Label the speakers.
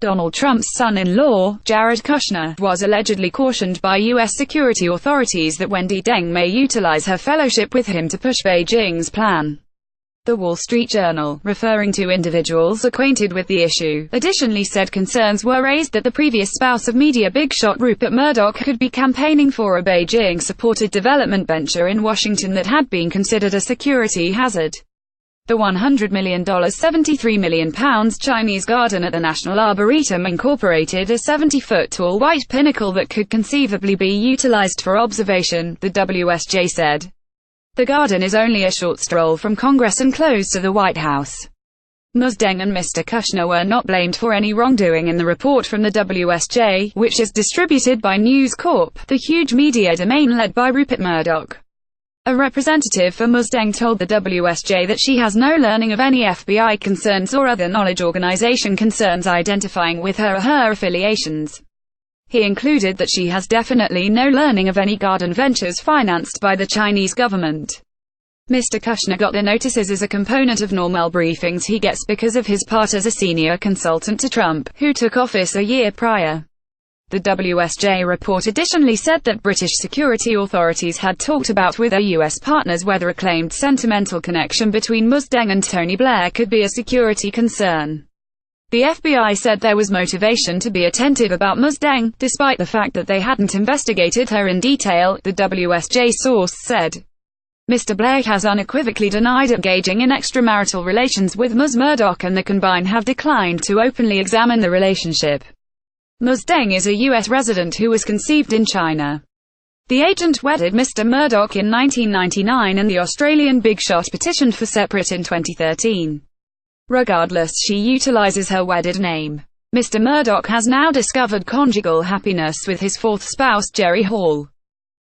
Speaker 1: Donald Trump's son-in-law, Jared Kushner, was allegedly cautioned by U.S. security authorities that Wendi Deng may utilize her fellowship with him to push Beijing's plan. The Wall Street Journal, referring to individuals acquainted with the issue, additionally said concerns were raised that the previous spouse of media bigshot Rupert Murdoch could be campaigning for a Beijing-supported development venture in Washington that had been considered a security hazard. The $100 million £73 million Chinese garden at the National Arboretum incorporated a 70-foot-tall white pinnacle that could conceivably be utilized for observation, the WSJ said. The garden is only a short stroll from Congress and close to the White House. Ms Deng and Mr Kushner were not blamed for any wrongdoing in the report from the WSJ, which is distributed by News Corp, the huge media domain led by Rupert Murdoch. A representative for Ms Deng told the WSJ that she has no learning of any FBI concerns or other knowledge organization concerns identifying with her or her affiliations. He included that she has definitely no learning of any garden ventures financed by the Chinese government. Mr. Kushner got the notices as a component of normal briefings he gets because of his part as a senior consultant to Trump, who took office a year prior. The WSJ report additionally said that British security authorities had talked about with their US partners whether a claimed sentimental connection between Ms Deng and Tony Blair could be a security concern. The FBI said there was motivation to be attentive about Ms Deng, despite the fact that they hadn't investigated her in detail, the WSJ source said. Mr. Blair has unequivocally denied engaging in extramarital relations with Ms Murdoch, and the combined have declined to openly examine the relationship. Ms Deng is a U.S. resident who was conceived in China. The agent wedded Mr. Murdoch in 1999 and the Australian bigshot petitioned for separate in 2013. Regardless, she utilizes her wedded name. Mr. Murdoch has now discovered conjugal happiness with his fourth spouse Jerry Hall.